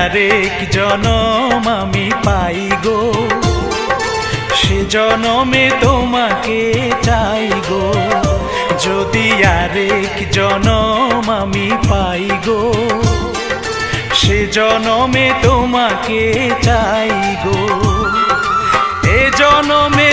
আরেক জনম আমি পাই গো, সে জনমে তোমাকে চাই গো। যদি আরেক জনম আমি পাই গো, সে জনমে তোমাকে চাই গো। এ জনমে